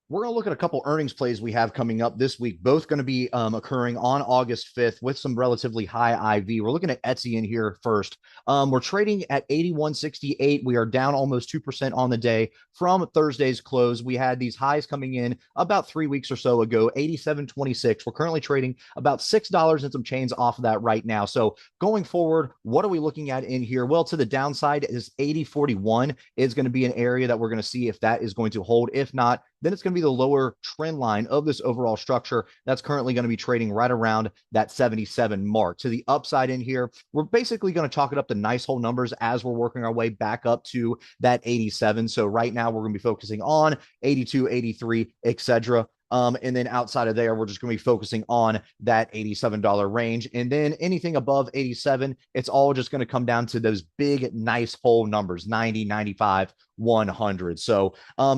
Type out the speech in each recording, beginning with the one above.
We're going to look at a couple earnings plays we have coming up this week, both going to be occurring on August 5th with some relatively high IV. We're looking at Etsy in here first. We're trading at 81.68. We are down almost 2% on the day from Thursday's close. We had these highs coming in about 3 weeks or so ago, 87.26. We're currently trading about $6 and some chains off of that right now. So going forward, what are we looking at in here? Well, to the downside is 80.41 is going to be an area that we're going to see if that is going to hold. If not, then it's going to be the lower trend line of this overall structure that's currently going to be trading right around that 77 mark. To the upside in here, we're basically going to chalk it up to nice whole numbers as we're working our way back up to that 87. So right now we're going to be focusing on 82, 83, etc. And then outside of there, we're just going to be focusing on that $87 range. And then anything above 87, it's all just going to come down to those big, nice whole numbers, 90, 95, 100. So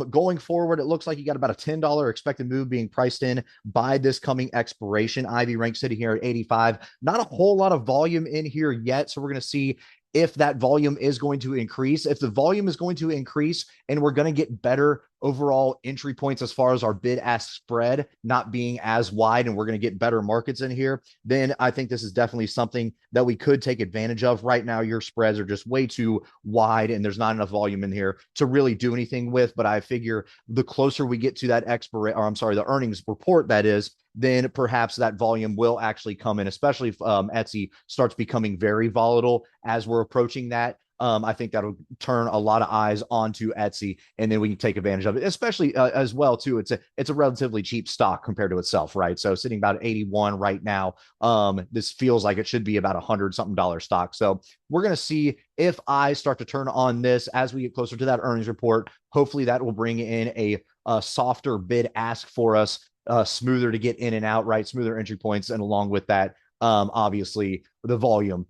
going forward, it looks like you got about a $10 expected move being priced in by this coming expiration. Ivy rank sitting here at 85. Not a whole lot of volume in here yet. So we're going to see if that volume is going to increase. If the volume is going to increase and we're going to get better overall entry points as far as our bid ask spread not being as wide and we're going to get better markets in here, then I think this is definitely something that we could take advantage of. Right now, your spreads are just way too wide and there's not enough volume in here to really do anything with. But I figure the closer we get to that the earnings report, that is, then perhaps that volume will actually come in, especially if Etsy starts becoming very volatile as we're approaching that. I think that'll turn a lot of eyes onto Etsy, and then we can take advantage of it, especially as well too. It's a relatively cheap stock compared to itself, right? So sitting about 81 right now. This feels like it should be about $100 something dollar stock. So we're going to see if eyes start to turn on this as we get closer to that earnings report. Hopefully that will bring in a softer bid ask for us, smoother to get in and out, right? Smoother entry points, and along with that, obviously the volume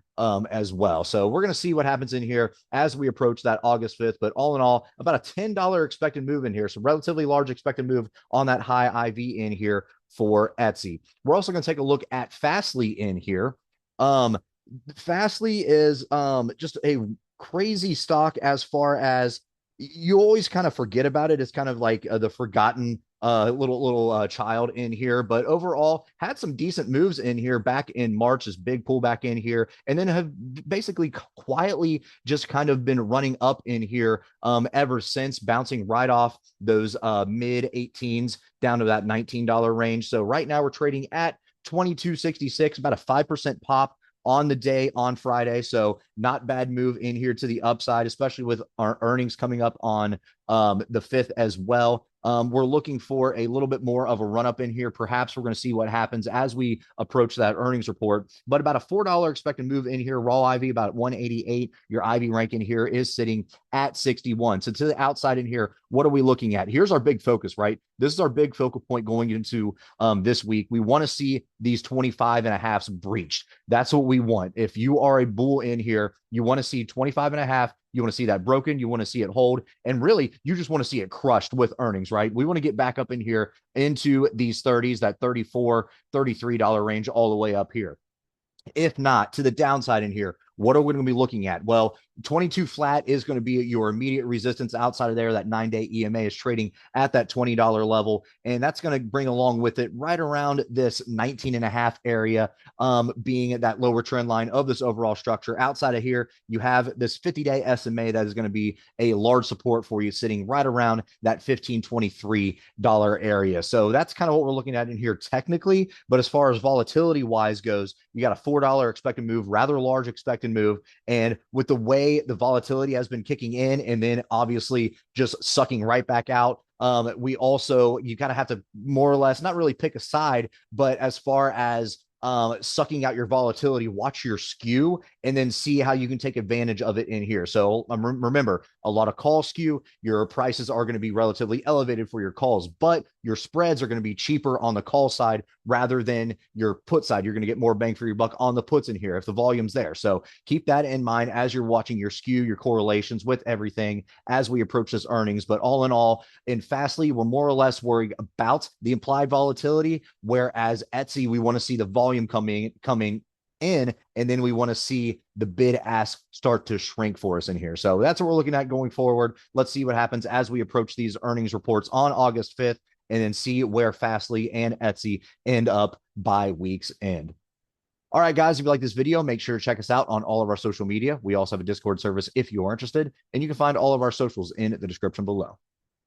as well. So we're going to see what happens in here as we approach that August 5th. But all in all, about a $10 expected move in here. So relatively large expected move on that high IV in here for Etsy. We're also going to take a look at FSLY in here. FSLY is just a crazy stock as far as you always kind of forget about it. It's kind of like the forgotten little child in here, but overall had some decent moves in here back in March, this big pullback in here, and then have basically quietly just kind of been running up in here ever since, bouncing right off those mid 18s down to that $19 range. So right now we're trading at 22.66, about a 5% pop on the day on Friday. So not bad move in here to the upside, especially with our earnings coming up on the 5th as well. We're looking for a little bit more of a run up in here. Perhaps we're going to see what happens as we approach that earnings report, but about a $4 expected move in here. Raw IV about 188. Your IV rank in here is sitting at 61. So to the outside in here, what are we looking at? Here's our big focus, right? This is our big focal point going into this week. We want to see these 25 and a halves breached. That's what we want. If you are a bull in here, you want to see 25 and a half. You want to see that broken. You want to see it hold. And really, you just want to see it crushed with earnings, right? We want to get back up in here into these 30s, that $34, $33 range, all the way up here. If not, to the downside in here, what are we going to be looking at? Well, 22 flat is going to be your immediate resistance. Outside of there, that 9-day EMA is trading at that $20 level, and that's going to bring along with it right around this 19 and a half area, being at that lower trend line of this overall structure. Outside of here, you have this 50-day SMA that is going to be a large support for you, sitting right around that $15.23 area. So that's kind of what we're looking at in here technically. But as far as volatility wise goes, you got a $4 expected move, rather large expected move. And with the way the volatility has been kicking in and then obviously just sucking right back out, we also, you kind of have to more or less not really pick a side, but as far as sucking out your volatility, watch your skew and then see how you can take advantage of it in here. So remember, a lot of call skew, your prices are going to be relatively elevated for your calls, but your spreads are going to be cheaper on the call side rather than your put side. You're going to get more bang for your buck on the puts in here if the volume's there. So keep that in mind as you're watching your skew, your correlations with everything as we approach this earnings. But all in all, in FSLY, we're more or less worried about the implied volatility, whereas Etsy, we want to see the volume coming in, and then we want to see the bid ask start to shrink for us in here. So that's what we're looking at going forward. Let's see what happens as we approach these earnings reports on August 5th and then see where Fastly and Etsy end up by week's end. All right, guys, if you like this video, make sure to check us out on all of our social media. We also have a Discord service if you are interested, and you can find all of our socials in the description below.